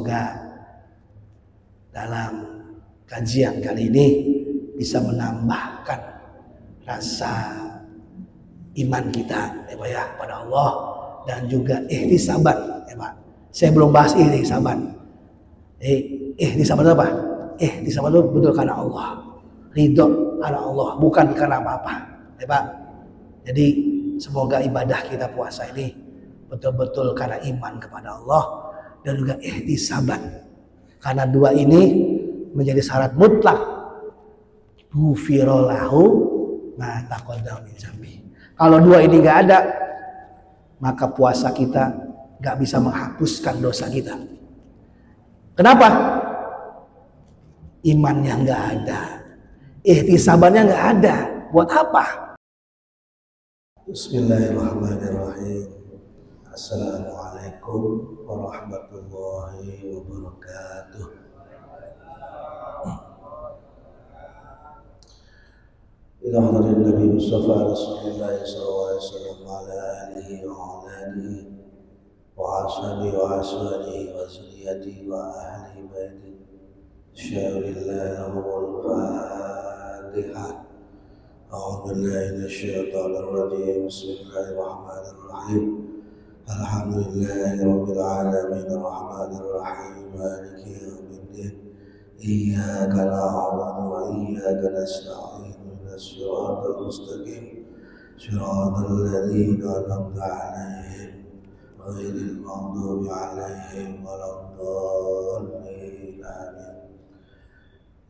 semoga dalam kajian kali ini bisa menambahkan rasa iman kita ya Pak ya pada Allah, dan juga ihtisaban ya Pak. Saya belum bahas ihtisaban. Ihtisaban itu apa? Ihtisaban itu betul karena Allah, ridho karena Allah, bukan karena apa-apa ya Pak. Jadi semoga ibadah kita puasa ini betul-betul karena iman kepada Allah dan juga ihtisaban, karena dua ini menjadi syarat mutlak ghufirallahu ma taqaddama min dzambi. Kalau dua ini nggak ada, maka puasa kita nggak bisa menghapuskan dosa kita. Kenapa? Imannya nggak ada, ihtisabannya nggak ada. Buat apa? Bismillahirrahmanirrahim. Assalamualaikum warahmatullahi wabarakatuh. Ila hadirin Nabi Mustafa Rasulullah SAW ala alihi wa alihi wa ashabihi wa ashabihi wa zuriyatihi wa ahli baiti syawillah lahumul fatihah. A'udzu billahi minasyaitonir rajim. Bismillahirrahmanirrahim. Alhamdulillahi rabbil alamin arrahmanir rahim maliki yaumiddin. Iyyaka na'budu wa iyyaka nasta'in. الصراط المستقيم صراط الذين أنعمت عليهم غير المغضوب عليهم ولا الضالين آمين.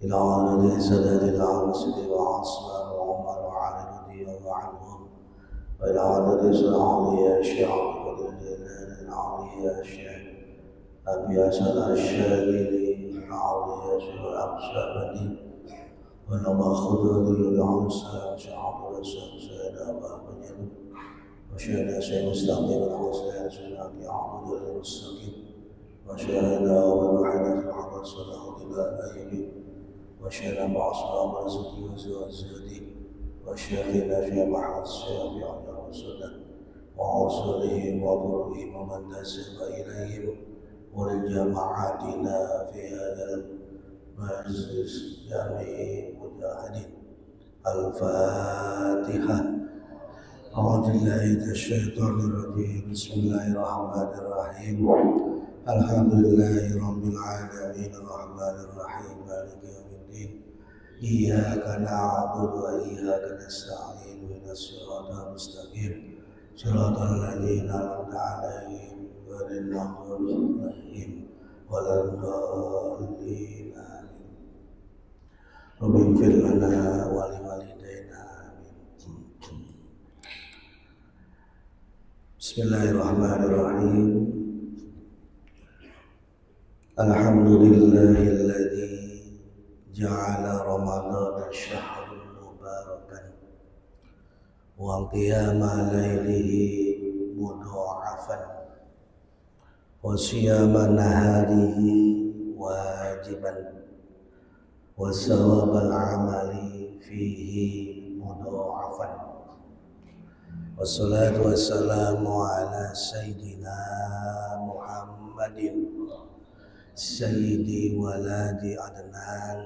إلى عدد سداد العرس وعصمان وعمر وعلي رضي الله عنهم، وإلى عدد سعودية الشيخ قدر الجلال العليا الشيخ أبي حسن الشاذلي العليا الشيخ الأبشابني، ونما خذوني لعن السلام شعب الرسول سيدنا أبا بنيان وشهد سيد مستقيم الحسين سيدنا عبد المستقيم وشهد وبوحدة محمد صلى الله عليه وشهد بعصام رزقي وزودي وشيخنا في محمد الشافعي وسنة وعصره وبره ومن تسب إليهم ولجماعتنا في هذا مجلس جميع مجاهدين. الفاتحة. أعوذ بالله من الشيطان الرجيم. بسم الله الرحمن الرحيم. الحمد لله رب العالمين الرحمن الرحيم مالك يوم الدين. إياك نعبد وإياك نستعين اهدنا الصراط المستقيم صراط الذين أنعمت عليهم غير المغضوب عليهم ولا الضالين. رب اغفر لنا ولوالدينا آمين. بسم الله الرحمن الرحيم. الحمد لله الذي جعل رمضان شهرا مباركا وقيام ليله مضاعفا وصيام نهاره واجبا وثواب العمل فيه مضاعفا، والصلاة والسلام على سيدنا محمد سيد ولد عدنان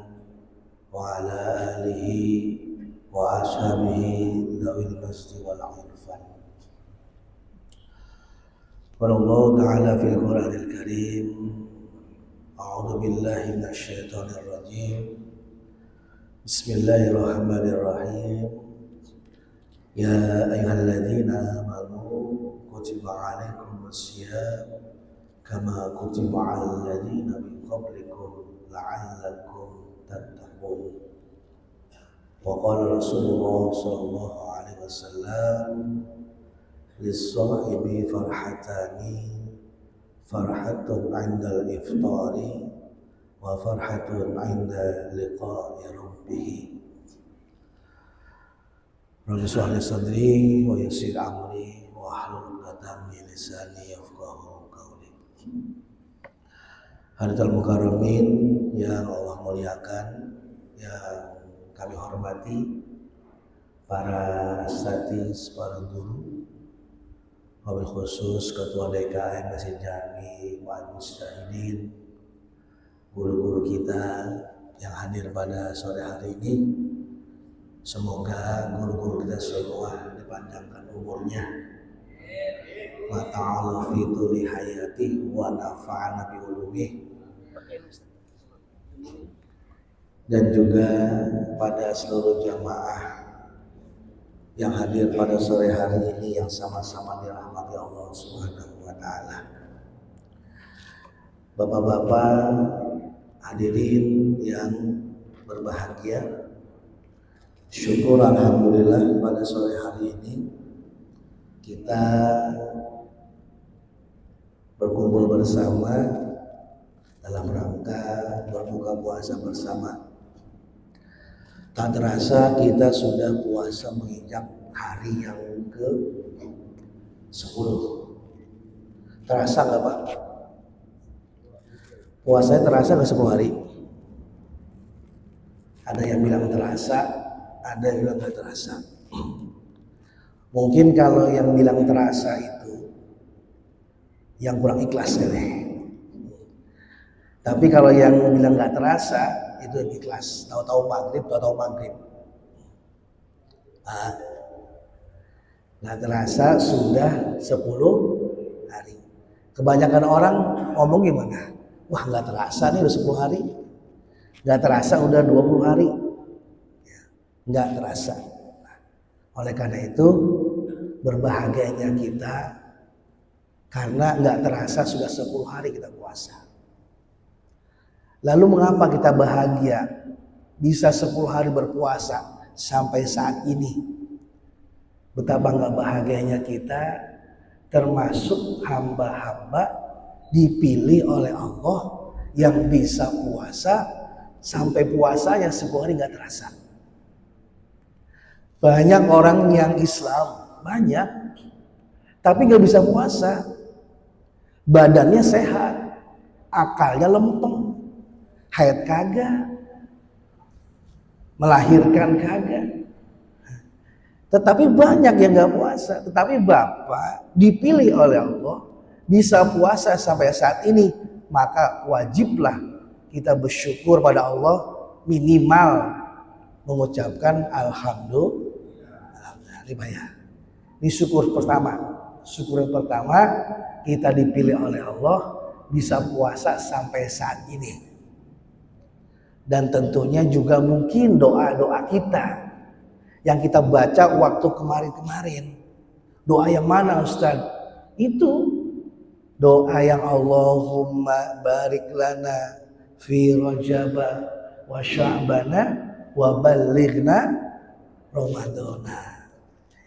وعلى آله وأصحابه ذوي المجد والعرفان. قال الله تعالى في القرآن الكريم: أعوذ بالله من الشيطان الرجيم. بسم الله الرحمن الرحيم. يا أيها الذين آمنوا كتب عليكم الصيام كما كتب على الذين من قبلكم لعلكم تتقون. وقال رسول الله صلى الله عليه وسلم: للصائم فرحتان، فرحة عند الإفطار وفرحة عند لقاء ربه. Rabbi shrah li sadri wa yassir amri wahlul 'uqdatam min lisani yafqahu qawli. Hadirin mukarramin yang Allah muliakan, yang kami hormati, para asatiz, para guru, wabil khusus Ketua DKM Masjid Jami wal Mustahidin guru-guru kita yang hadir pada sore hari ini. Semoga guru-guru kita semua dipanjangkan umurnya, wa ta'ala fi tuli hayati wa nafa'ana bi ulumih, dan juga pada seluruh jamaah yang hadir pada sore hari ini yang sama-sama dirahmati Allah Subhanahu wa taala. Bapak-bapak hadirin yang berbahagia, syukur alhamdulillah pada sore hari ini kita berkumpul bersama dalam rangka berbuka puasa bersama. Tak terasa kita sudah puasa menginjak hari yang ke-10. Terasa nggak Pak? Puasanya terasa nggak 10 hari? Ada yang bilang terasa, ada yang bilang nggak terasa. Mungkin kalau yang bilang terasa itu yang kurang ikhlas kali. Tapi kalau yang bilang nggak terasa itu yang ikhlas. Tahu-tahu maghrib. Nggak terasa sudah 10 hari. Kebanyakan orang ngomong gimana? Wah nggak terasa nih udah 10 hari. Nggak terasa udah 20 hari. Nggak terasa. Oleh karena itu berbahagianya kita karena nggak terasa sudah 10 hari kita puasa. Lalu mengapa kita bahagia bisa 10 hari berpuasa sampai saat ini? Betapa nggak bahagianya kita termasuk hamba-hamba dipilih oleh Allah yang bisa puasa sampai puasanya 10 hari nggak terasa. Banyak orang yang Islam, banyak, tapi nggak bisa puasa. Badannya sehat, akalnya lempeng, haid kagak, melahirkan kagak. Tetapi banyak yang nggak puasa. Tetapi Bapak dipilih oleh Allah bisa puasa sampai saat ini, maka wajiblah kita bersyukur pada Allah, minimal mengucapkan alhamdulillah. Ini syukur pertama. Syukur yang pertama kita dipilih oleh Allah bisa puasa sampai saat ini. Dan tentunya juga mungkin doa-doa kita yang kita baca waktu kemarin-kemarin. Doa yang mana Ustaz? Itu doa yang Allahumma barik lana fi rajaba wa sya'bana wa balighna ramadana.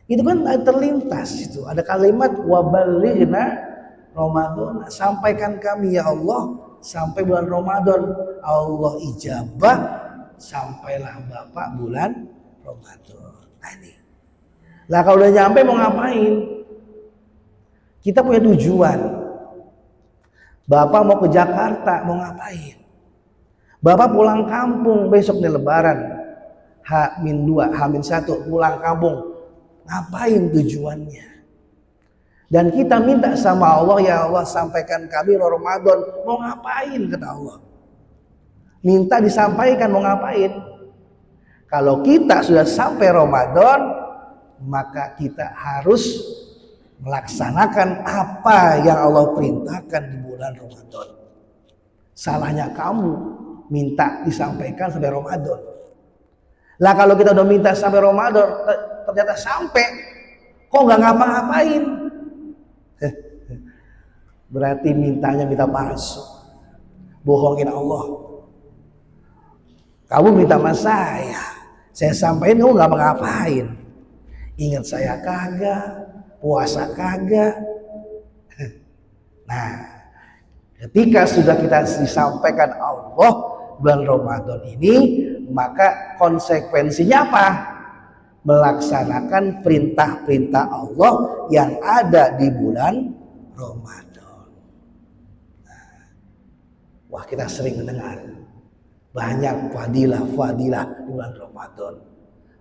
Itu kan terlintas itu. Ada kalimat wa balighna ramadana. Sampaikan kami ya Allah sampai bulan Ramadan. Allah ijabah sampailah Bapak bulan Ramadan. Nah ini. Lah kalau udah nyampe mau ngapain? Kita punya tujuan. Bapak mau ke Jakarta mau ngapain? Bapak pulang kampung besok nih Lebaran. H-2, H-1 pulang kampung. Ngapain tujuannya? Dan kita minta sama Allah, ya Allah sampaikan kami Ramadan. Mau ngapain kata Allah? Minta disampaikan mau ngapain? Kalau kita sudah sampai Ramadan, maka kita harus melaksanakan apa yang Allah perintahkan di bulan Ramadan. Salahnya kamu minta disampaikan sampai Ramadan. Lah kalau kita udah minta sampai Ramadan, ternyata sampai, kok nggak ngapa-ngapain? Berarti mintanya minta palsu, bohongin Allah. Kamu minta sama saya sampaikan kamu nggak ngapain. Ingat saya kagak, puasa kagak. Nah, ketika sudah kita disampaikan Allah bulan Ramadan ini, maka konsekuensinya apa? Melaksanakan perintah-perintah Allah yang ada di bulan Ramadan. Wah, kita sering mendengar banyak fadilah-fadilah di bulan Ramadan.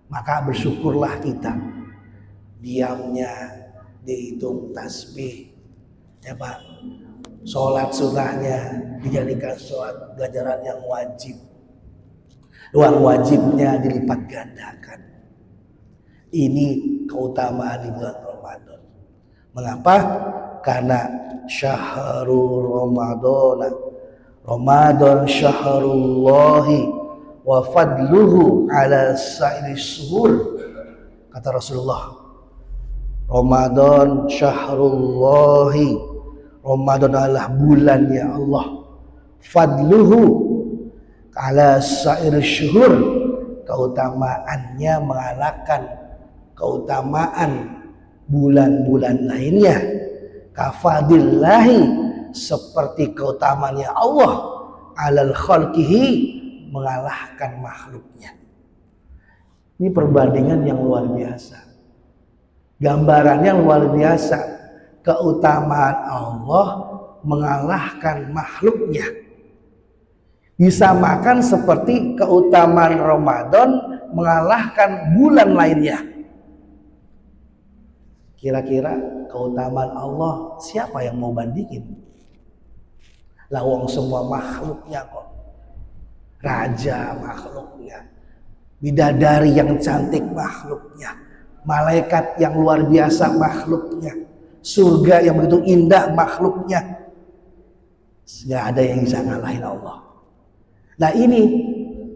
Maka bersyukurlah kita. Diamnya dihitung tasbih, ya Pak. Sholat sunnahnya dijadikan sholat ganjaran yang wajib. Uang wajibnya dilipat gandakan. Ini keutamaan di bulan Ramadan. Mengapa? Karena syahrul Ramadan. Ramadan syahrullahi wa fadluhu ala sa'iri syuhur. Kata Rasulullah, Ramadan syahrullahi, Ramadan adalah bulannya Allah, fadluhu ala sa'iri syuhur, keutamaannya mengalahkan keutamaan bulan-bulan lainnya. Kafadillahi, seperti keutamaannya Allah alal khalqihi, mengalahkan makhluknya. Ini perbandingan yang luar biasa, gambarannya luar biasa. Keutamaan Allah mengalahkan makhluknya, disamakan seperti keutamaan Ramadan mengalahkan bulan lainnya. Kira-kira keutamaan Allah siapa yang mau bandingin? Lawang semua makhluknya kok, raja makhluknya, bidadari yang cantik makhluknya, malaikat yang luar biasa makhluknya, surga yang begitu indah makhluknya. Nggak ada yang bisa ngalahin Allah. Nah ini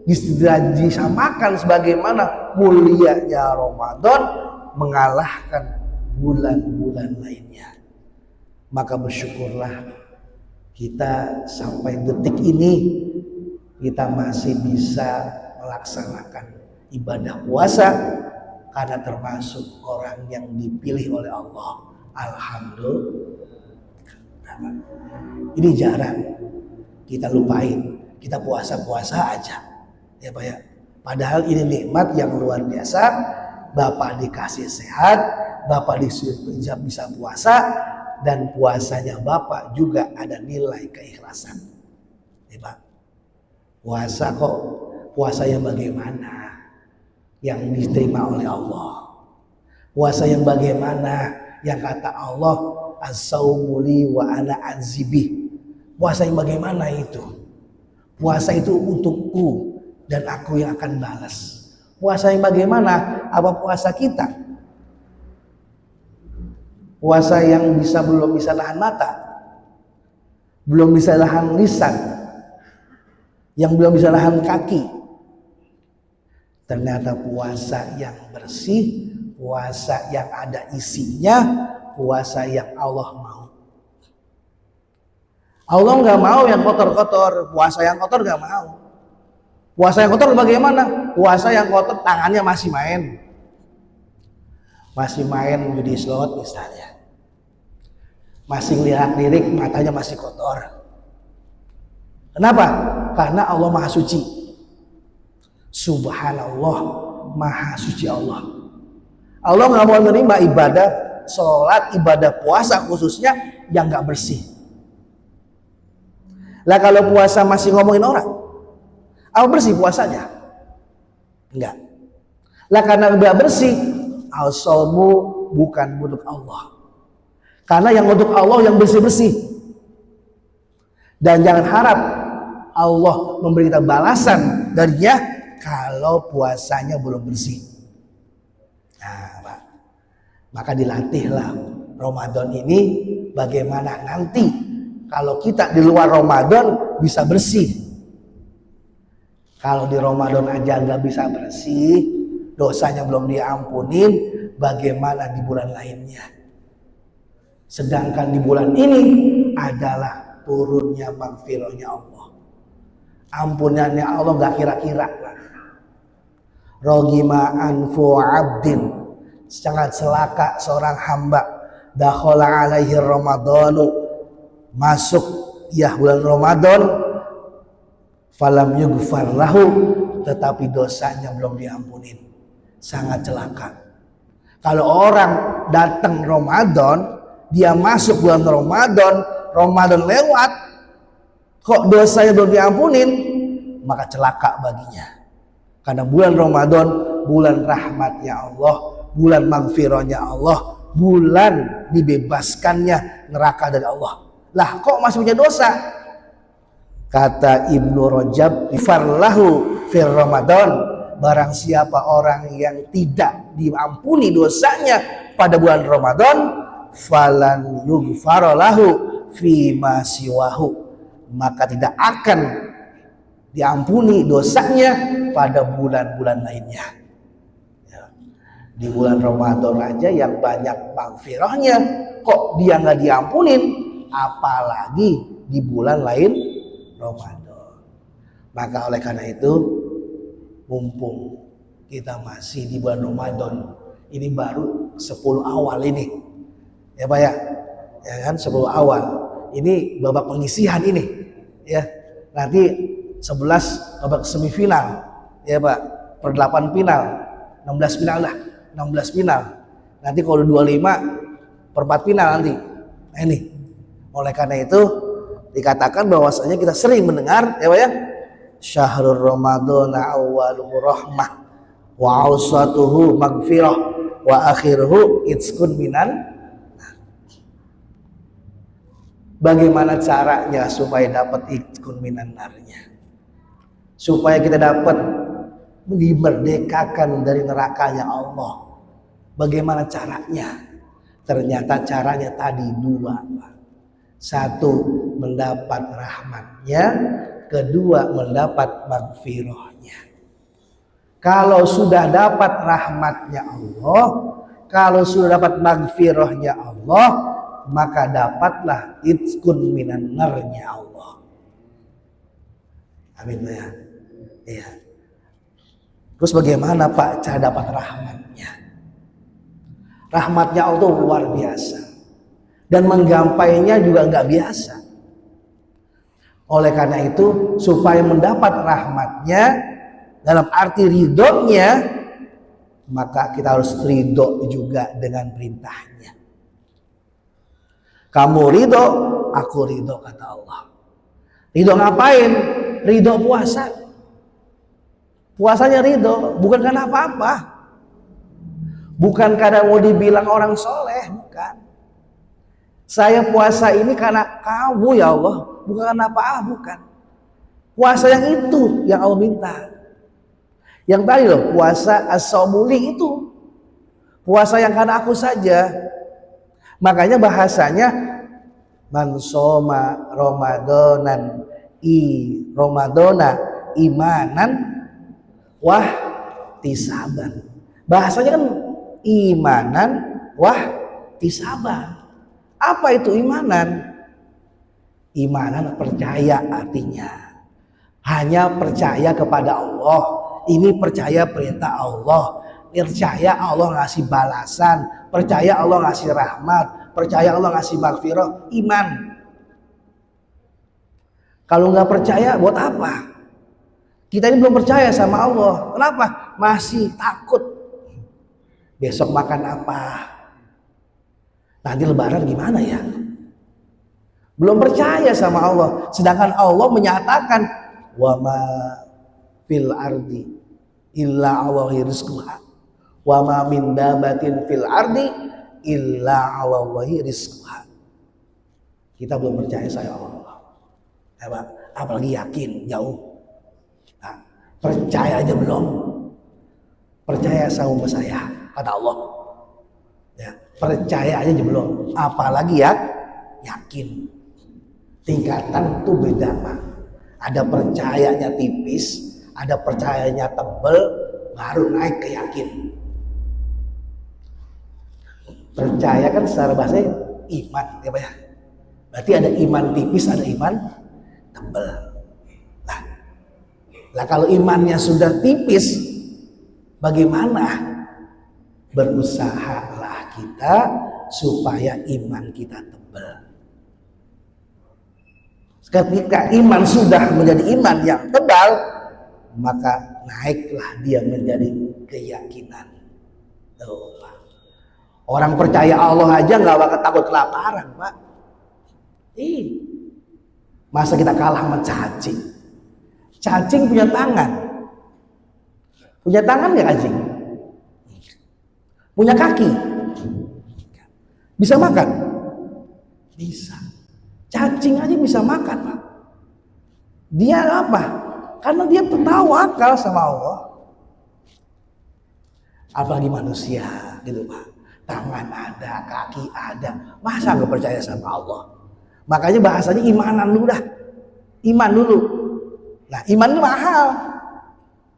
disamakan sebagaimana mulianya Ramadan mengalahkan bulan-bulan lainnya. Maka bersyukurlah kita sampai detik ini kita masih bisa melaksanakan ibadah puasa karena termasuk orang yang dipilih oleh Allah. Alhamdulillah. Ini jarang kita lupain, kita puasa-puasa aja, ya Pak ya. Padahal ini nikmat yang luar biasa. Bapak dikasih sehat, Bapak disuruh bisa puasa, dan puasanya Bapak juga ada nilai keikhlasan. Ya Pak, puasa kok puasa yang bagaimana? Yang diterima oleh Allah. Puasa yang bagaimana? Yang kata Allah, as-saumu li wa ana azibih. Puasa yang bagaimana itu? Puasa itu untukku dan aku yang akan balas. Puasa yang bagaimana? Apa puasa kita? Puasa yang belum bisa nahan mata, belum bisa nahan lisan, yang belum bisa nahan kaki. Ternyata puasa yang bersih, puasa yang ada isinya, puasa yang Allah mau. Allah nggak mau yang kotor-kotor, puasa yang kotor nggak mau. Puasa yang kotor bagaimana? Puasa yang kotor tangannya masih main judi slot misalnya, masih lirik matanya masih kotor. Kenapa? Karena Allah Maha Suci. Subhanallah, Maha Suci Allah. Allah nggak mau menerima ibadah sholat, ibadah puasa khususnya yang nggak bersih. Lah kalau puasa masih ngomongin orang, apa bersih puasanya? Enggak. Lah karena udah bersih, al-shaumu bukan untuk Allah. Karena yang untuk Allah yang bersih-bersih. Dan jangan harap Allah memberi kita balasan darinya kalau puasanya belum bersih. Nah, Pak, maka dilatihlah Ramadan ini bagaimana nanti kalau kita di luar Ramadan bisa bersih. Kalau di Ramadan aja nggak bisa bersih, dosanya belum diampunin, bagaimana di bulan lainnya? Sedangkan di bulan ini adalah turunnya maghfirahnya Allah. Ampunannya Allah nggak kira-kira. Rogima anfu abdin, sangat celaka seorang hamba. Dakhala alaihi Ramadanu, masuk ya bulan Ramadan, falam yughfar lahu, tetapi dosanya belum diampunin. Sangat celaka. Kalau orang datang Ramadan, dia masuk bulan Ramadan, Ramadan lewat, kok dosanya belum diampunin, maka celaka baginya. Karena bulan Ramadan, bulan rahmatnya Allah, bulan maghfirahnya Allah, bulan dibebaskannya neraka dari Allah. Lah kok masih punya dosa? Kata Ibnu Rajab, farlahu fir Ramadan, barang siapa orang yang tidak diampuni dosanya pada bulan Ramadan, falan yughfar lahu fi ma siwahu, maka tidak akan diampuni dosanya pada bulan-bulan lainnya. Ya. Di bulan Ramadan aja yang banyak maghfirahnya kok dia nggak diampunin, apalagi di bulan lain Ramadan. Maka oleh karena itu, mumpung kita masih di bulan Ramadan, ini baru 10 awal ini, ya Pak ya, ya kan 10 awal. Ini babak pengisian ini, ya. Nanti 11 babak semifinal, ya Pak, per 8 final, 16 final lah, 16 final. Nanti kalau 25 per 4 final nanti. Nah ini, oleh karena itu dikatakan bahwasanya kita sering mendengar, ya Pak ya, syahrul Ramadan awwaluhu rahmah wa awsatuhu maghfirah wa akhiruhu itskun minan. Bagaimana caranya supaya dapat itskun minan narnya? Supaya kita dapat dimerdekakan dari nerakanya Allah. Bagaimana caranya? Ternyata caranya tadi dua. Satu, mendapat rahmatnya. Kedua, mendapat maghfirahnya. Kalau sudah dapat rahmatnya Allah, kalau sudah dapat maghfirahnya Allah, maka dapatlah itskun minan narnya Allah. Amin ya. Iya. Terus bagaimana Pak cara dapat rahmatnya? Rahmatnya Allah itu luar biasa. Dan menggampainya juga nggak biasa. Oleh karena itu, supaya mendapat rahmatnya dalam arti ridhonya, maka kita harus ridho juga dengan perintahnya. Kamu ridho, aku ridho, kata Allah. Ridho ngapain? Ridho puasa. Puasanya ridho, bukan karena apa-apa. Bukan karena mau dibilang orang soleh, bukan. Saya puasa ini karena kamu ya Allah, bukan karena apa-apa, bukan. Puasa yang itu yang Allah minta. Yang tadi loh, puasa as-saumuli itu. Puasa yang karena aku saja. Makanya bahasanya man shoma ramadanan ramadana imanan wah tisaban. Bahasanya kan imanan wah tisaban. Apa itu imanan? Imanan percaya artinya. Hanya percaya kepada Allah. Ini percaya perintah Allah. Percaya Allah ngasih balasan. Percaya Allah ngasih rahmat. Percaya Allah ngasih maghfirah. Iman. Kalau nggak percaya buat apa? Kita ini belum percaya sama Allah. Kenapa? Masih takut. Besok makan apa? Nanti lebaran gimana ya? Belum percaya sama Allah. Sedangkan Allah menyatakan wa ma fil ardi illa Allahi rizquha wa ma min dabatin fil ardi illa Allahi rizquha. Kita belum percaya sama Allah. Apalagi yakin jauh. Nah, percaya aja belum. Percaya sama saya, kata Allah. Ya, percaya aja belum. Apalagi ya yakin. Tingkatan tuh beda Pak. Ada percayanya tipis, ada percayanya tebel, baru naik ke yakin. Percaya kan secara bahasa iman, ya Pak ya. Berarti ada iman tipis, ada iman tebel. Nah kalau imannya sudah tipis, bagaimana? Berusahalah kita supaya iman kita tebal. Ketika iman sudah menjadi iman yang tebal, maka naiklah dia menjadi keyakinan. Tuh, Pak. Orang percaya Allah aja nggak bakal takut kelaparan, Pak. Masa kita kalah sama cacing? Cacing punya tangan. Punya tangan nggak cacing? Punya kaki? Bisa makan? Bisa. Cacing aja bisa makan, Pak. Dia apa? Karena dia tawakal sama Allah. Apalagi manusia gitu, Pak. Tangan ada, kaki ada, masa nggak percaya sama Allah? Makanya bahasanya imanan dulu dah. Iman dulu. Nah, iman itu mahal.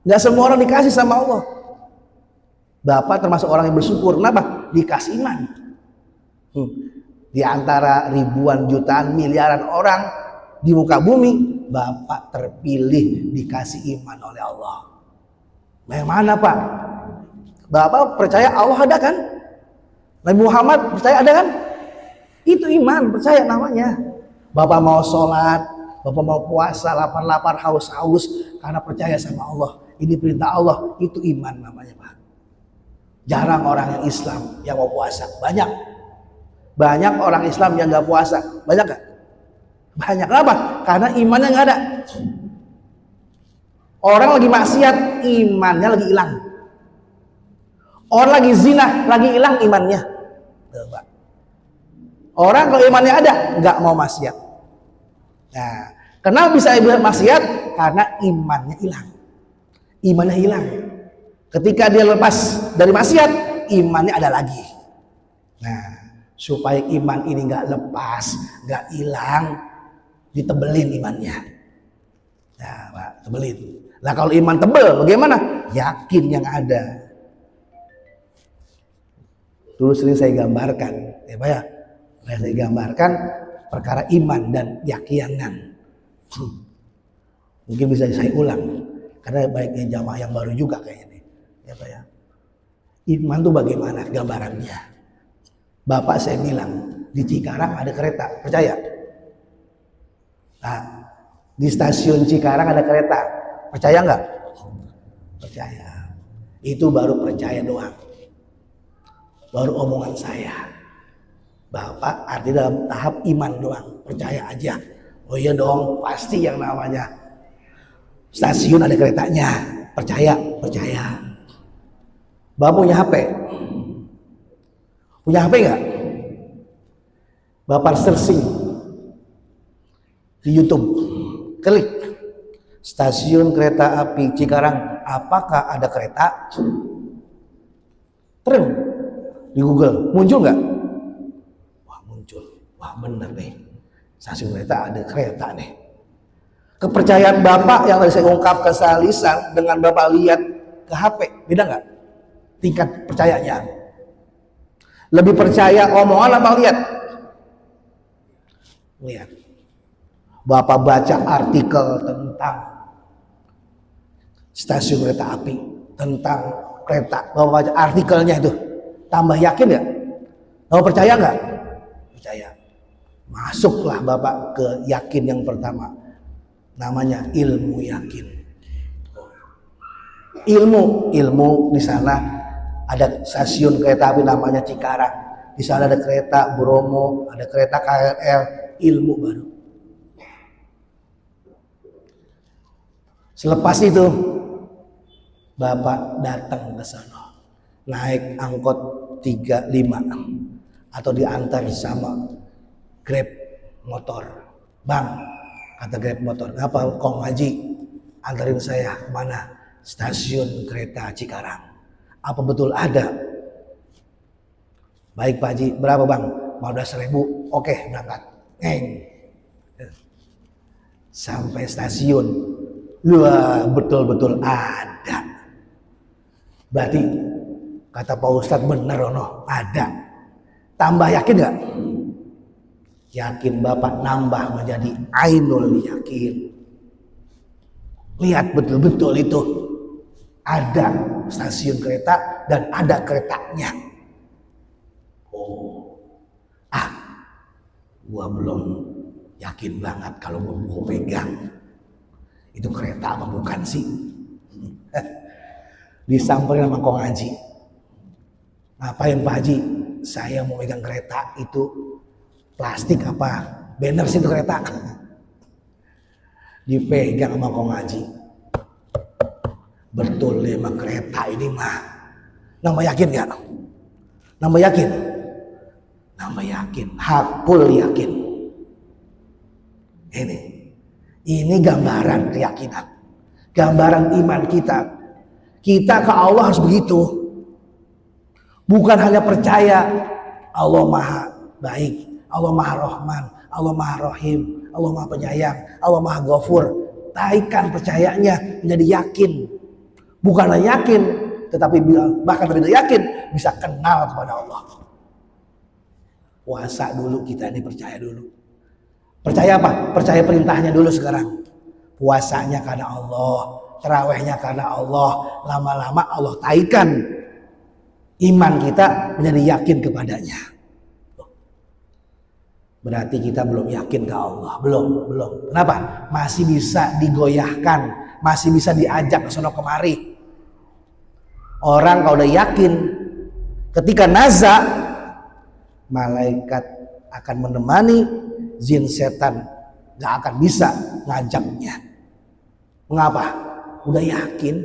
Nggak semua orang dikasih sama Allah. Bapak termasuk orang yang bersyukur. Kenapa? Dikasih iman. Di antara ribuan, jutaan, miliaran orang di muka bumi, Bapak terpilih dikasih iman oleh Allah. Bagaimana, Pak? Bapak percaya Allah ada kan? Nabi Muhammad percaya ada kan? Itu iman, percaya namanya. Bapak mau sholat, Bapak mau puasa, lapar-lapar, haus-haus karena percaya sama Allah. Ini perintah Allah, itu iman namanya, Pak. Jarang orang yang Islam yang mau puasa, banyak. Banyak orang Islam yang nggak puasa, banyak nggak? Banyak. Kenapa? Karena imannya nggak ada. Orang lagi maksiat, imannya lagi hilang. Orang lagi zina, lagi hilang imannya. Orang kalau imannya ada, nggak mau maksiat. Nah, kenapa bisa maksiat? Karena imannya hilang. Imannya hilang. Ketika dia lepas dari maksiat, imannya ada lagi. Nah, supaya iman ini nggak lepas, nggak hilang, ditebelin imannya. Nah, Pak, tebelin. Nah, kalau iman tebel, bagaimana? Yakin yang ada. Dulu sering saya gambarkan, ya Pak ya. Saya gambarkan perkara iman dan keyakinan. Mungkin bisa saya ulang, karena baiknya jamaah yang baru juga kayaknya nih, ya Pak ya. Iman itu bagaimana gambarannya? Bapak saya bilang di Cikarang ada kereta, percaya? Nah, di stasiun Cikarang ada kereta, percaya nggak? Percaya. Itu baru percaya doang, baru omongan saya. Bapak arti dalam tahap iman doang, percaya aja. Oh iya dong, pasti yang namanya stasiun ada keretanya, percaya, percaya. Bapak punya HP? Punya HP nggak? Bapak searching di YouTube, klik stasiun kereta api Cikarang, apakah ada kereta? Terus di Google muncul nggak? Wah muncul, wah bener nih, stasiun kereta ada kereta nih. Kepercayaan Bapak yang tadi saya ungkapkan secara lisan dengan Bapak lihat ke HP, beda nggak? Tingkat percayanya. Lebih percaya omongan apa lihat? Lihat. Bapak baca artikel tentang stasiun kereta api, tentang kereta. Bapak baca artikelnya itu, tambah yakin nggak? Bapak percaya nggak? Percaya. Masuklah Bapak ke yakin yang pertama. Namanya ilmu yakin. Ilmu di sana. Ada stasiun kereta api namanya Cikarang. Di sana ada kereta Bromo, ada kereta KRL, ilmu baru. Selepas itu Bapak datang ke sana. Naik angkot 35 atau diantar sama Grab motor. Bang, kata Grab motor, "Ngapa Kong Haji antarin saya kemana?" Stasiun kereta Cikarang. Apa betul ada? Baik Pak Haji, berapa Bang? 15.000. Oke, berangkat. Sampai stasiun, wah betul-betul ada. Berarti kata Pak Ustadz bener Ono, ada. Tambah yakin nggak? Yakin Bapak nambah menjadi ainul yakin. Lihat betul-betul itu. Ada stasiun kereta dan ada keretanya. Oh, gua belum yakin banget kalau gua pegang itu kereta apa bukan sih? Disamperin sama Kong Haji. Ngapain Pak Haji? Saya mau pegang kereta itu plastik apa? Banner sih itu kereta. Dipegang sama Kong Haji. Betul memang kereta ini mah. Nambah yakin gak? Nambah yakin? Nambah yakin, hakul yakin. Ini gambaran keyakinan, gambaran iman kita. Kita ke Allah harus begitu. Bukan hanya percaya Allah Maha Baik, Allah Maha Rahman, Allah Maha Rahim, Allah Maha Penyayang, Allah Maha Ghafur. Taikan percayanya menjadi yakin. Bukan hanya yakin, tetapi bahkan lebih dari yakin bisa kenal kepada Allah. Puasa dulu, kita ini percaya dulu. Percaya apa? Percaya perintahnya dulu sekarang. Puasanya karena Allah, tarawihnya karena Allah. Lama-lama Allah taikan iman kita menjadi yakin kepadanya. Berarti kita belum yakin ke Allah. Belum. Kenapa? Masih bisa digoyahkan, masih bisa diajak ke sono kemari. Orang kalau udah yakin, ketika naza, malaikat akan menemani, jin setan gak akan bisa ngajaknya. Mengapa? Udah yakin,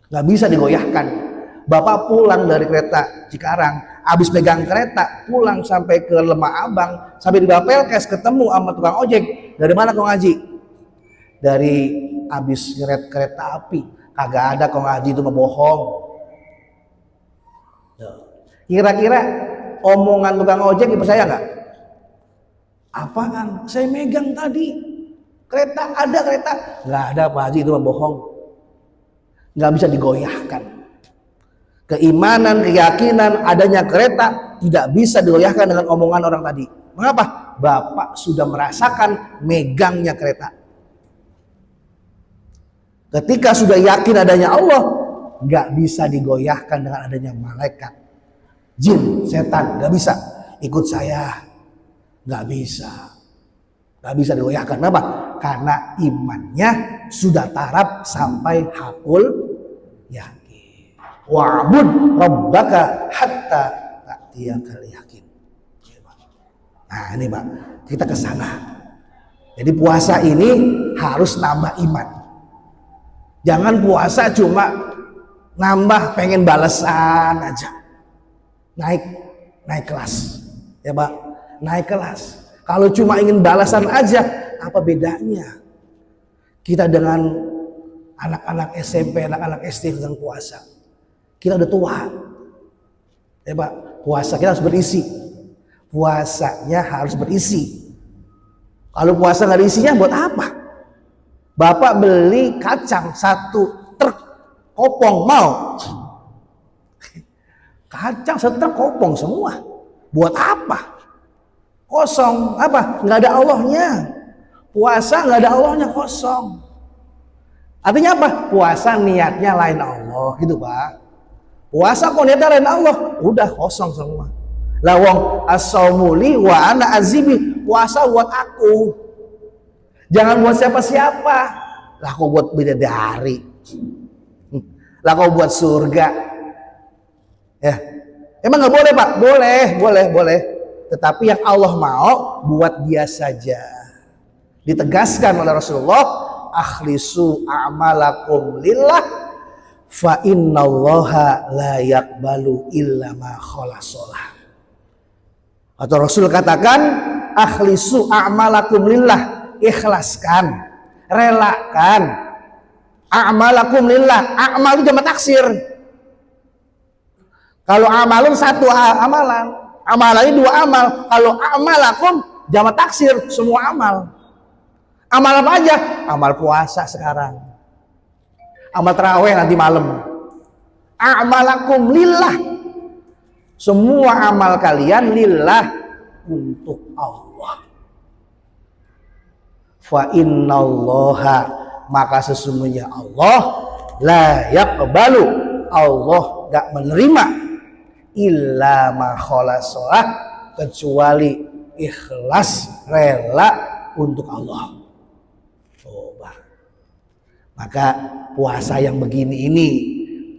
gak bisa digoyahkan. Bapak pulang dari kereta Cikarang, habis pegang kereta, pulang sampai ke Lemah Abang, sampai di Bapelkes ketemu sama tukang ojek. Dari mana kau ngaji? Dari habis ngeret kereta api. Kagak ada kau ngaji, itu mah bohong. Kira-kira omongan tukang ojek dipercaya nggak? Apaan? Saya megang tadi kereta, ada kereta. Nggak ada Pak Haji, itu mah bohong. Nggak bisa digoyahkan. Keimanan, keyakinan adanya kereta tidak bisa digoyahkan dengan omongan orang tadi. Mengapa? Bapak sudah merasakan megangnya kereta. Ketika sudah yakin adanya Allah, nggak bisa digoyahkan dengan adanya malaikat, jin, setan, nggak bisa. Ikut saya, nggak bisa digoyahkan. Kenapa? Karena imannya sudah taraf sampai hakul yakin. Wa'bud rabbaka hatta ta'tiyakal yakin. Nah ini Pak, kita ke sana. Jadi puasa ini harus nambah iman. Jangan puasa cuma nambah pengen balasan aja. Naik kelas. Ya Pak, naik kelas. Kalau cuma ingin balasan aja, apa bedanya kita dengan anak-anak SMP, anak-anak SD sedang puasa? Kita udah tua. Ya Pak, puasa kita harus berisi. Puasanya harus berisi. Kalau puasa nggak ada isinya buat apa? Bapak beli kacang 1 truk kopong mau. Kacang 1 truk kopong semua. Buat apa? Kosong. Apa? Nggak ada Allahnya. Puasa nggak ada Allahnya, kosong. Artinya apa? Puasa niatnya lain Allah, gitu Pak. Puasa kok niatnya lain Allah, udah kosong semua. Lawang as-saumuli wa ana azibi. Puasa buat aku, jangan buat siapa-siapa. Lah kok buat bidadari, lah kok buat surga. Ya, emang nggak boleh Pak? Boleh. Tetapi yang Allah mau buat dia saja. Ditegaskan oleh Rasulullah, akhlisu a'malakum lillah fa innallaha la yaqbalu illa ma khalasalah. Atau Rasul katakan, akhlisu a'malakum lillah, ikhlaskan, relakan a'malakum lillah. A'mal itu jamak taksir. Kalau amalun 1 amalan, amalan ini 2 amal. Kalau a'malakum jamak taksir, semua amal. Amal apa aja? Amal puasa sekarang, amal tarawih nanti malam. A'malakum lillah, semua amal kalian lillah, untuk Allah. Fa innallaha, maka sesungguhnya Allah la yaqbalu, Allah gak menerima illa ma khalasalah, kecuali ikhlas, rela untuk Allah. Coba. Maka puasa yang begini ini,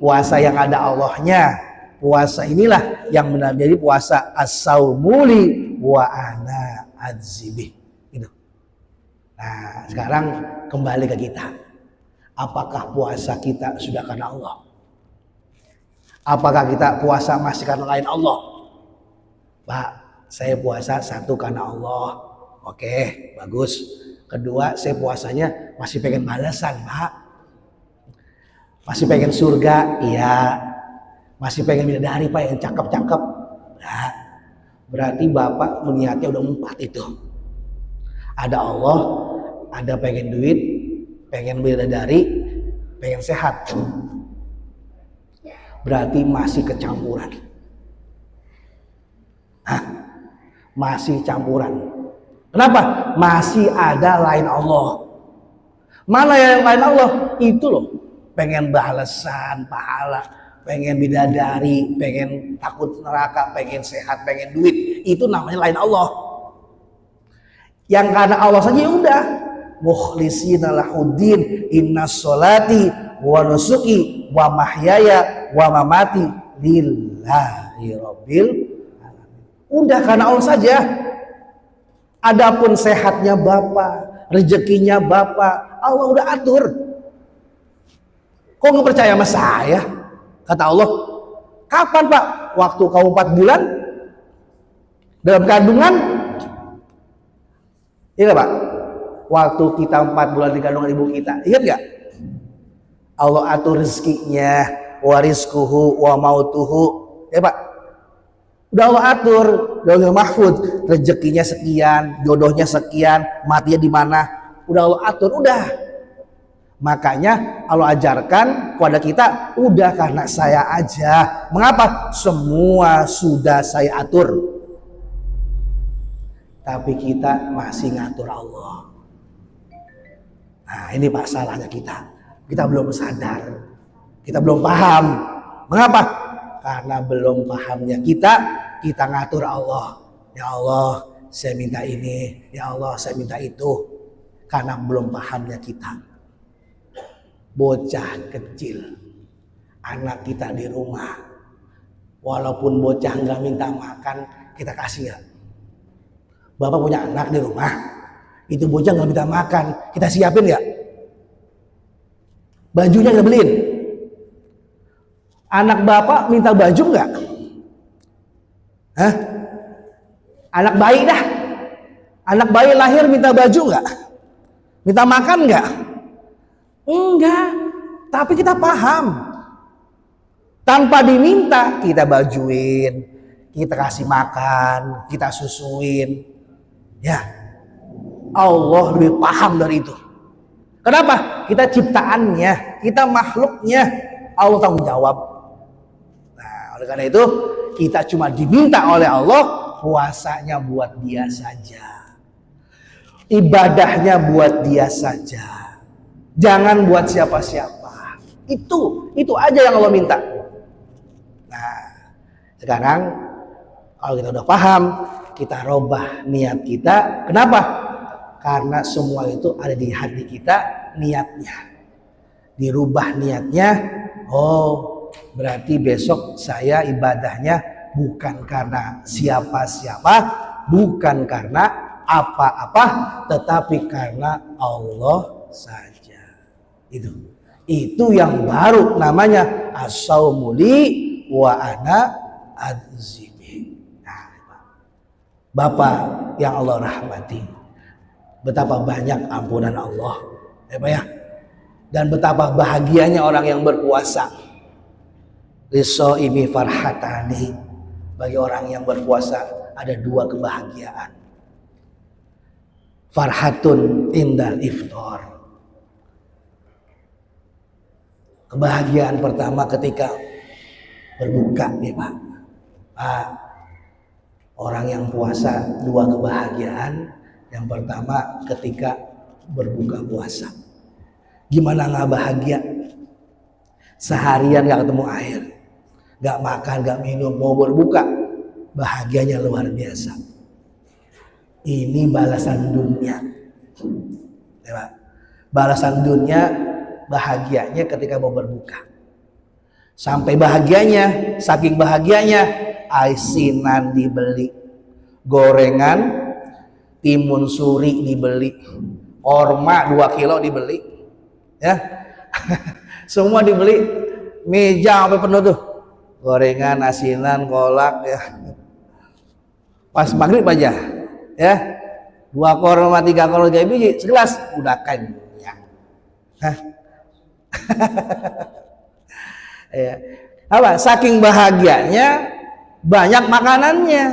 puasa yang ada Allahnya, puasa inilah yang benar jadi puasa as-saumuli wa ana adzibih. Gitu. Nah, sekarang kembali ke kita. Apakah puasa kita sudah karena Allah? Apakah kita puasa masih karena lain Allah? Pak, saya puasa 1 karena Allah, Oke, bagus. Kedua, saya puasanya masih pengen balasan, Pak. Masih pengen surga, iya. Masih pengen bidadari, Pak, yang cakep-cakep. Nah, berarti Bapak niatnya udah 4 itu. Ada Allah, ada pengen duit, pengen bidadari, pengen sehat. Berarti masih kecampuran. Hah? Masih campuran. Kenapa? Masih ada lain Allah. Mana yang lain Allah? Itu loh. Pengen balasan, pahala, pengen bidadari, pengen takut neraka, pengen sehat, pengen duit. Itu namanya lain Allah. Yang karena Allah saja ya udah. Mukhlishina lahuddin, innas sholati wa nusuki wa mahyaya wa mamati lillahi rabbil alamin. Udah karena Allah saja. Adapun sehatnya Bapak, rezekinya Bapak, Allah udah atur. Kok nggak percaya sama saya? Kata Allah, kapan Pak? Waktu kamu 4 bulan dalam kandungan? Iya Pak? Waktu kita 4 bulan di kandungan ibu kita, ingat nggak? Allah atur rezekinya, warizkuhu wa mautuhu, ya Pak? Udah Allah atur, udah mahfud, rezekinya sekian, jodohnya sekian, matinya di mana, udah Allah atur, udah. Makanya Allah ajarkan kepada kita, udah karena saya aja. Mengapa? Semua sudah saya atur. Tapi kita masih ngatur Allah. Nah ini Pak salahnya kita. Kita belum sadar, kita belum paham. Mengapa? Karena belum pahamnya kita ngatur Allah. Ya Allah, saya minta ini. Ya Allah, saya minta itu. Karena belum pahamnya kita. Bocah kecil, anak kita di rumah, walaupun bocah nggak minta makan, kita kasih ya. Bapak punya anak di rumah, itu bocah nggak minta makan, kita siapin ya. Bajunya kita beliin. Anak Bapak minta baju nggak? Hah? Anak bayi dah. Anak bayi lahir minta baju nggak? Minta makan nggak? Enggak. Tapi kita paham. Tanpa diminta kita bajuin, kita kasih makan, kita susuin. Ya. Allah lebih paham dari itu. Kenapa? Kita ciptaannya, kita makhluknya, Allah tanggung jawab. Nah, oleh karena itu kita cuma diminta oleh Allah, puasanya buat dia saja, ibadahnya buat dia saja, jangan buat siapa-siapa. Itu aja yang Allah minta. Nah, sekarang kalau kita udah paham, kita robah niat kita. Kenapa? Karena semua itu ada di hati kita, niatnya. Dirubah niatnya, oh berarti besok saya ibadahnya bukan karena siapa-siapa, bukan karena apa-apa, tetapi karena Allah saja. Itu yang baru namanya as-saumuli wa ana adzimi. Nah, Bapak yang Allah rahmati, betapa banyak ampunan Allah, ya Pak ya. Dan betapa bahagianya orang yang berpuasa. Lisoimi farhatani, bagi orang yang berpuasa ada 2 kebahagiaan. Farhatun indal iftar. Kebahagiaan pertama ketika berbuka nih Pak. Orang yang puasa 2 kebahagiaan. Yang pertama ketika berbuka puasa. Gimana nggak bahagia? Seharian nggak ketemu air, nggak makan, nggak minum, mau berbuka, bahagianya luar biasa. Ini balasan dunia. Ya, balasan dunia bahagianya ketika mau berbuka. Sampai bahagianya, saking bahagianya, asinan dibeli, gorengan, timun suri dibeli, orma 2 kilo dibeli, ya, semua dibeli, meja sampai penuh tuh, gorengan, asinan, kolak, ya. Pas maghrib aja, ya, 2 korma 3 korma 3 biji segelas udah kenyang. Hah? Ya. Apa? Saking bahagianya banyak makanannya.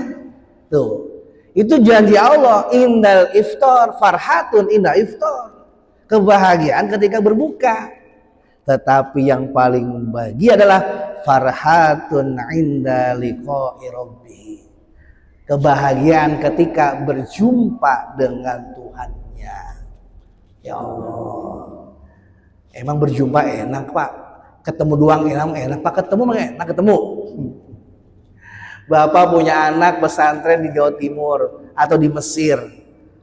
Tuh. Itu janji Allah, indal iftar farhatun inda iftar. Kebahagiaan ketika berbuka. Tetapi yang paling bahagia adalah farhatun inda liqa'i rabbih. Kebahagiaan ketika berjumpa dengan Tuhannya. Ya Allah. Emang berjumpa enak, Pak? Ketemu doang enak, Pak? Ketemu mah enak ketemu. Bapak punya anak pesantren di Jawa Timur atau di Mesir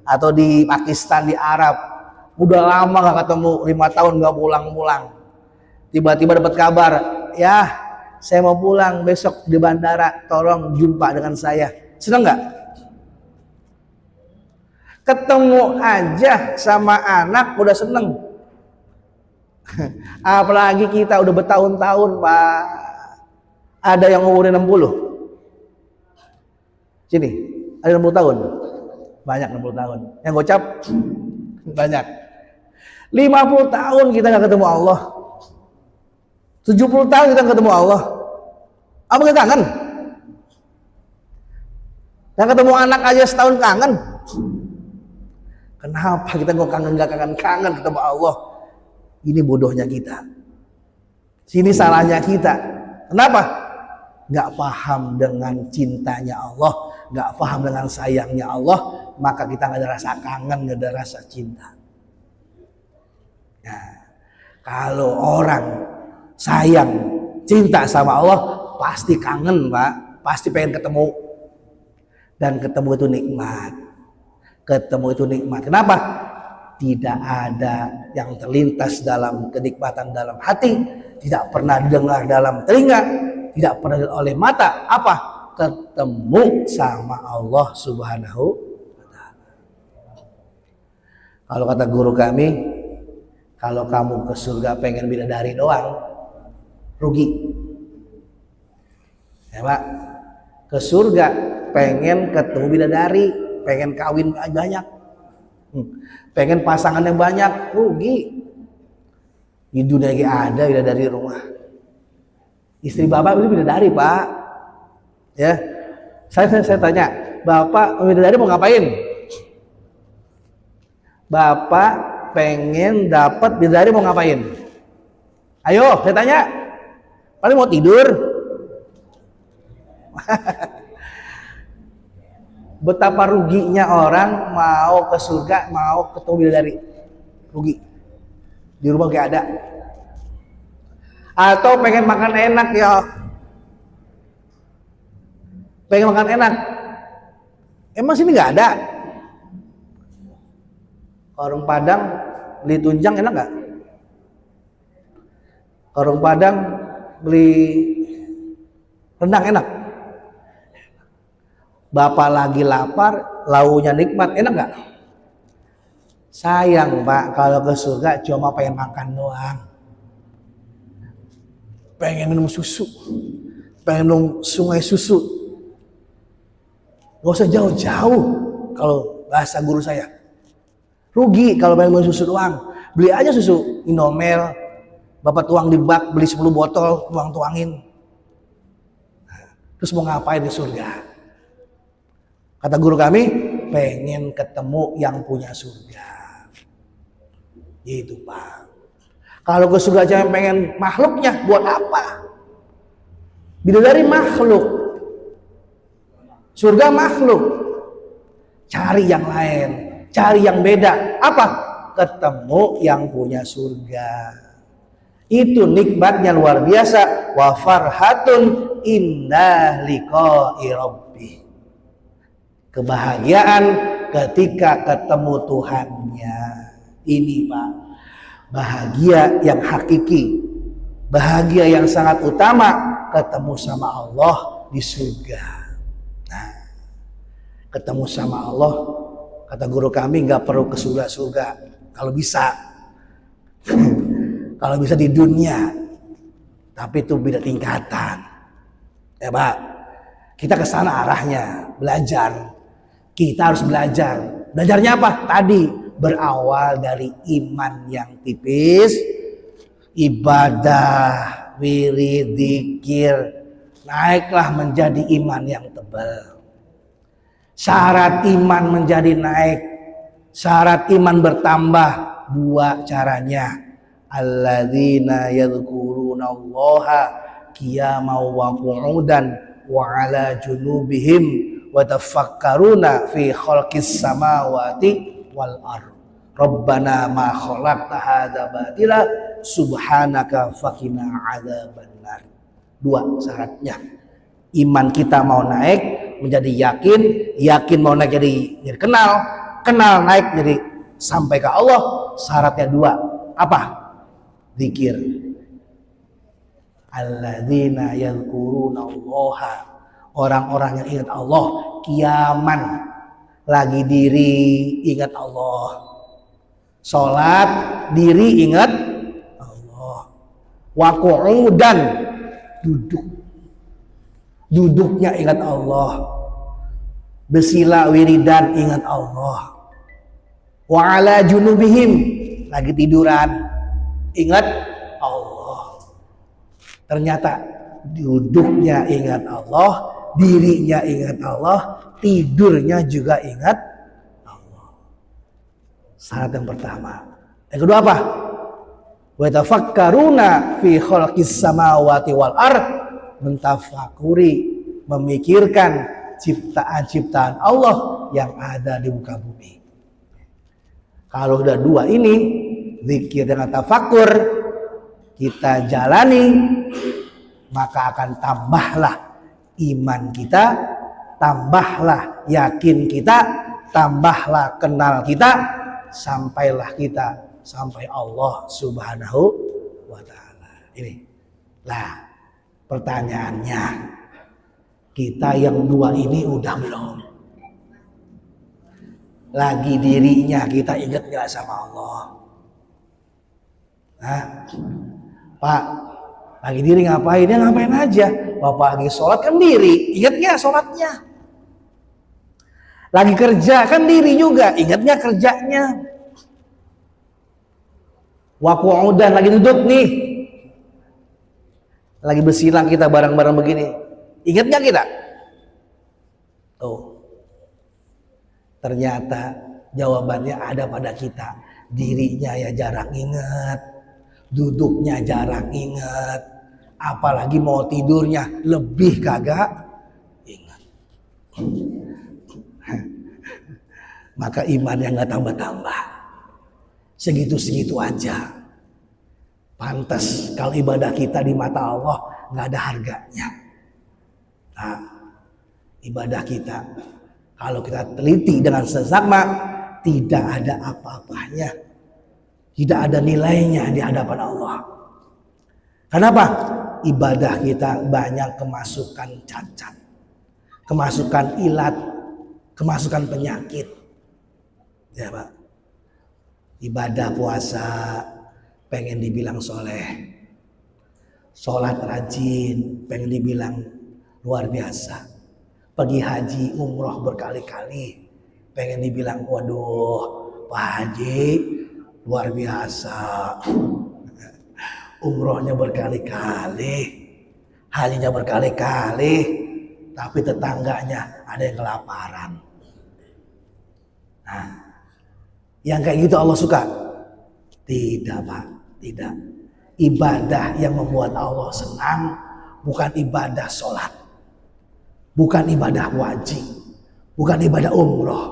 atau di Pakistan, di Arab. Udah lama gak ketemu, 5 tahun gak pulang-pulang. Tiba-tiba dapat kabar, ya saya mau pulang besok di bandara, tolong jumpa dengan saya. Seneng gak? Ketemu aja sama anak udah seneng. Apalagi kita udah bertahun-tahun, Pak. Ada yang umurnya 60. Sini, ada 60 tahun. Banyak 60 tahun. Yang gocap banyak. 50 tahun kita gak ketemu Allah. 70 tahun kita gak ketemu Allah. Apa kita kangen? Gak ketemu anak aja setahun kangen. Kenapa kita gak kangen ketemu Allah? Ini bodohnya kita. Sini salahnya kita. Kenapa? Gak paham dengan cintanya Allah, gak paham dengan sayangnya Allah, maka kita gak ada rasa kangen, gak ada rasa cinta. Nah, kalau orang sayang, cinta sama Allah, pasti kangen, Pak. Pasti pengen ketemu. Dan ketemu itu nikmat. Ketemu itu nikmat. Kenapa? Tidak ada yang terlintas dalam kenikmatan dalam hati, tidak pernah didengar dalam telinga, tidak pernah oleh mata. Apa? Ketemu sama Allah Subhanahu wa ta'ala. Kalau kata guru kami, kalau kamu ke surga pengen bidadari doang, rugi. Ya Pak, ke surga pengen ketemu bidadari, pengen kawin banyak, pengen pasangan yang banyak, rugi. Di dunia ini ada bidadari rumah. Istri bapak itu bidadari, Pak. Ya, saya tanya, bapak bidadari mau ngapain? Bapak pengen dapat bidadari mau ngapain? Ayo, saya tanya. Paling mau tidur. Betapa ruginya orang mau ke surga, mau ketemu bidadari. Rugi. Di rumah gak ada. Atau pengen makan enak ya. Pengen makan enak. Emang sini gak ada? Warung Padang beli tunjang enak gak? Warung Padang beli rendang enak? Bapak lagi lapar, launya nikmat, enak gak? Sayang Pak, kalau ke surga cuma pengen makan doang. Pengen minum susu, pengen minum sungai susu. Gak usah jauh-jauh kalau bahasa guru saya. Rugi kalau pengen minum susu doang. Beli aja susu Indomel, bapak tuang di bak, beli 10 botol, tuang-tuangin. Terus mau ngapain di surga? Kata guru kami, pengen ketemu yang punya surga. Gitu Pak. Kalau ke surga aja pengen makhluknya, buat apa? Bidadari makhluk, surga makhluk. Cari yang lain, cari yang beda. Apa? Ketemu yang punya surga. Itu nikmatnya luar biasa. Wa farhatun indah liqa'i rabbih. Kebahagiaan ketika ketemu Tuhannya. Ini Pak, bahagia yang hakiki, bahagia yang sangat utama, ketemu sama Allah di surga. Nah, ketemu sama Allah, kata guru kami nggak perlu ke surga-surga, kalau bisa. Kalau bisa di dunia, tapi itu beda tingkatan. Ya Pak, kita ke sana arahnya, belajar. Kita harus belajar Belajarnya apa? Tadi berawal dari iman yang tipis, ibadah, wirid, zikir, naiklah menjadi iman yang tebal. Syarat iman menjadi naik, syarat iman bertambah, dua caranya. Alladzina yadhkurunallaha qiyaman wa qu'udan wa 'ala junubihim wa tafakkaruna fi khalqis samawati wal ardh. Rabbana ma khalaqta hadza batila subhanaka faqina adzabannar. Dua syaratnya. Iman kita mau naik menjadi yakin, yakin mau naik jadi kenal, kenal naik jadi sampai ke Allah. Syaratnya dua. Apa? Zikir. Alladzina yadhkurunallaha, orang-orang yang ingat Allah, qiyaman, lagi diri ingat Allah. Salat diri ingat Allah. Wa qu'udan, duduknya ingat Allah. Bersila wiridan ingat Allah. Wa 'ala junubihim, lagi tiduran ingat Allah. Ternyata duduknya ingat Allah, dirinya ingat Allah, tidurnya juga ingat Allah. Syarat yang pertama. Yang kedua apa? Wa tafakkaruna fi khalqis samawati wal ardh, mentafakuri, memikirkan ciptaan-ciptaan Allah yang ada di muka bumi. Kalau udah dua ini, zikir dengan tafakur, kita jalani, maka akan tambahlah iman kita, tambahlah yakin kita, tambahlah kenal kita, sampailah kita sampai Allah Subhanahu wa ta'ala. Ini lah pertanyaannya, kita yang dua ini udah belum? Lagi dirinya kita ingat gak sama Allah? Hah? Pak, lagi diri ngapain? Ya ngapain aja. Bapak lagi sholat kan diri, ingatnya sholatnya. Lagi kerja kan diri juga, ingatnya kerjanya. Waqu'udan, lagi duduk nih, lagi bersilang kita bareng-bareng begini, ingatnya kita. Tuh, ternyata jawabannya ada pada kita. Dirinya ya jarang ingat, duduknya jarang ingat, apalagi mau tidurnya lebih kagak ingat. Maka imannya nggak tambah-tambah, segitu-segitu aja. Pantas kalau ibadah kita di mata Allah nggak ada harganya. Nah, ibadah kita kalau kita teliti dengan seksama, tidak ada apa-apanya, tidak ada nilainya di hadapan Allah. Kenapa? Ibadah kita banyak kemasukan cacat, kemasukan ilat, kemasukan penyakit. Ya Pak, ibadah puasa pengen dibilang soleh, sholat rajin pengen dibilang luar biasa, pergi haji umroh berkali-kali pengen dibilang waduh Pak Haji luar biasa, umrohnya berkali-kali, hajinya berkali-kali, tapi tetangganya ada yang kelaparan. Nah, yang kayak gitu Allah suka? Tidak Pak, tidak. Ibadah yang membuat Allah senang bukan ibadah sholat, bukan ibadah wajib, bukan ibadah umroh,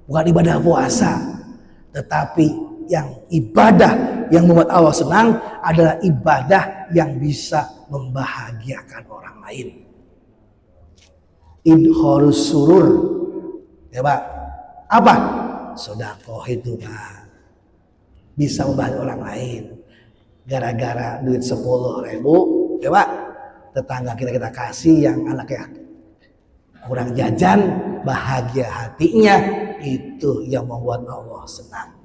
bukan ibadah puasa, tetapi yang ibadah yang membuat Allah senang adalah ibadah yang bisa membahagiakan orang lain. Idhorus surur, ya Pak. Apa? Sedekah itu Pak, bisa membahagiakan orang lain. Gara-gara duit 10.000, ya Pak, tetangga kita kasih yang anaknya kurang jajan, bahagia hatinya, itu yang membuat Allah senang.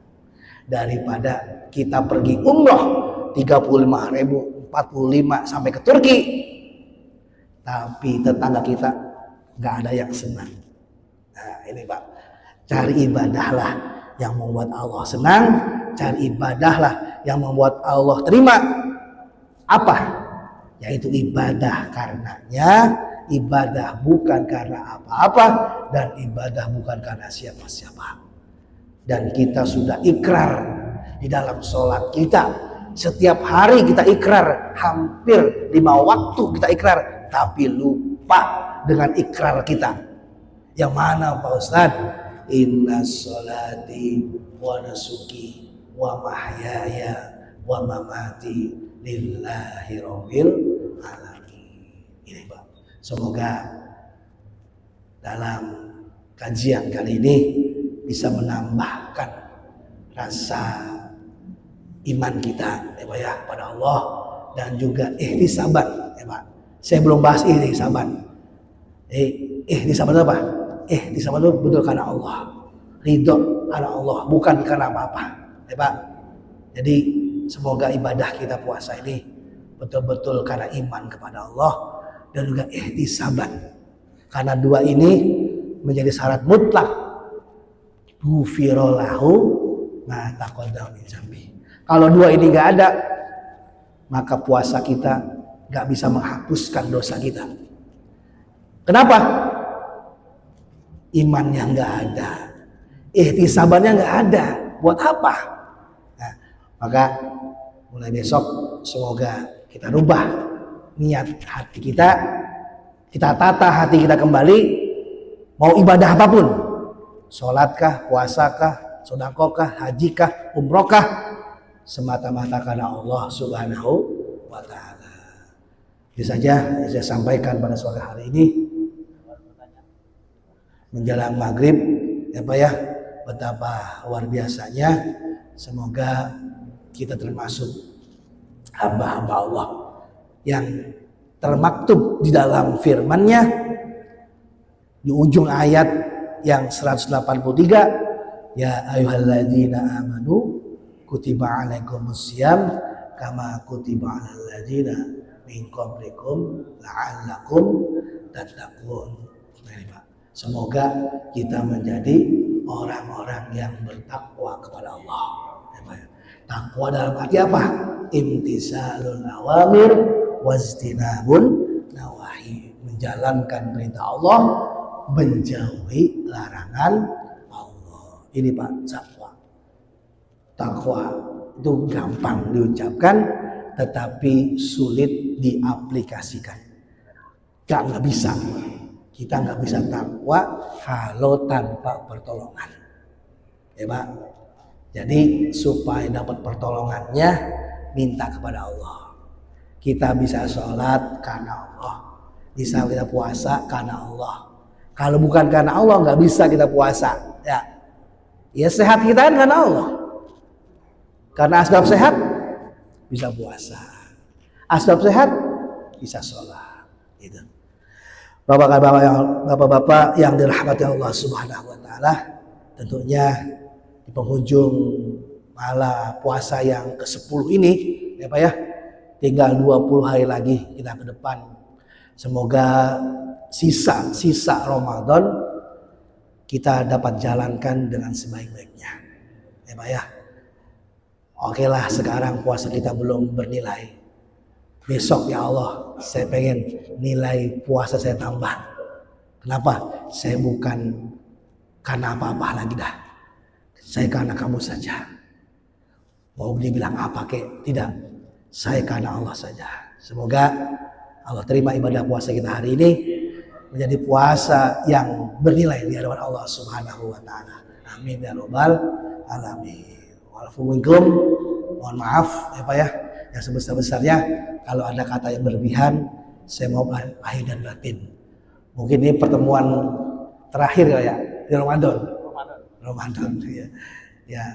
Daripada kita pergi umroh 35.000, 45 sampai ke Turki, tapi tetangga kita nggak ada yang senang. Nah ini Pak, Cari ibadahlah yang membuat Allah senang, cari ibadahlah yang membuat Allah terima. Apa? Yaitu ibadah karenanya, ibadah bukan karena apa-apa, dan ibadah bukan karena siapa-siapa. Dan kita sudah ikrar di dalam sholat kita. Setiap hari kita ikrar, hampir 5 waktu kita ikrar, tapi lupa dengan ikrar kita. Yang mana Pak Ustadz? Inna sholati wa nusuki wa mahyaya wa mamati lillahi rabbil alamin. Ini Pak. Semoga dalam kajian kali ini bisa menambahkan rasa iman kita ya Pak ya pada Allah, dan juga ihtisaban ya Pak. Saya belum bahas ihtisaban. Ihtisaban itu apa? Ihtisaban itu betul karena Allah, ridho karena Allah, bukan karena apa-apa ya Pak. Jadi semoga ibadah kita puasa ini betul-betul karena iman kepada Allah dan juga ihtisaban, karena dua ini menjadi syarat mutlak. Ghufirallahu ma taqaddama min dzambi. Kalau dua ini nggak ada, maka puasa kita nggak bisa menghapuskan dosa kita. Kenapa? Imannya nggak ada, ihtisabannya nggak ada. Buat apa? Nah, maka mulai besok semoga kita rubah niat hati kita, kita tata hati kita kembali. Mau ibadah apapun, sholatkah, puasakah, sedekahkah, hajikah, umrohkah, semata-mata karena Allah Subhanahu wa Ta'ala. Itu saja yang saya sampaikan pada sore hari ini. Menjelang maghrib ya Pak ya, betapa luar biasanya. Semoga kita termasuk hamba-hamba Allah yang termaktub di dalam firman-Nya di ujung ayat yang 183, ya ayyuhalladzina amanu kutiba alaikumusiyam kama kutiba alal ladzina min qablikum la'allakum tattaqun. Semoga kita menjadi orang-orang yang bertakwa kepada Allah. Takwa dalam arti apa? Imtisalul awamir wajtinabun nawahi. Menjalankan perintah Allah, menjauhi larangan Allah. Ini Pak, takwa. Takwa itu gampang diucapkan, tetapi sulit diaplikasikan. Nggak bisa. Kita nggak bisa takwa kalau tanpa pertolongan, ya Pak. Jadi supaya dapat pertolongannya, minta kepada Allah. Kita bisa sholat karena Allah, bisa kita puasa karena Allah. Kalau bukan karena Allah nggak bisa kita puasa. Ya sehat kita kan karena Allah. Karena asbab sehat bisa puasa, asbab sehat bisa sholat. Gitu. Bapak-bapak yang dirahmati Allah Subhanahu wa Ta'ala, tentunya di penghujung malam puasa yang ke-10 ini ya Pak ya, tinggal 20 hari lagi kita ke depan. Semoga sisa Ramadan kita dapat jalankan dengan sebaik-baiknya ya Pak ya. Oke lah, sekarang puasa kita belum bernilai. Besok ya Allah, saya pengen nilai puasa saya tambah. Kenapa? Saya bukan karena apa-apa lagi dah. Saya karena kamu saja. Mau dibilang apa kek? Tidak. Saya karena Allah saja. Semoga Allah terima ibadah puasa kita hari ini menjadi puasa yang bernilai di hadapan Allah Subhanahu wa Ta'ala. Amin ya rabbal alamin. Walaupun mohon maaf ya Pak ya, yang sebesar-besarnya kalau ada kata yang berlebihan, saya mau lahir dan batin. Mungkin ini pertemuan terakhir ya di Ramadan ya.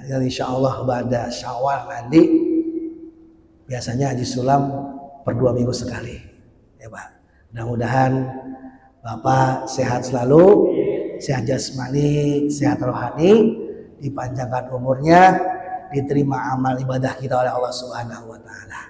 Ya insya Allah pada Syawal nanti biasanya Haji Sulam per 2 minggu sekali ya Pak. Mudah-mudahan Bapak sehat selalu, sehat jasmani, sehat rohani, dipanjangkan umurnya, diterima amal ibadah kita oleh Allah Subhanahu wa Ta'ala.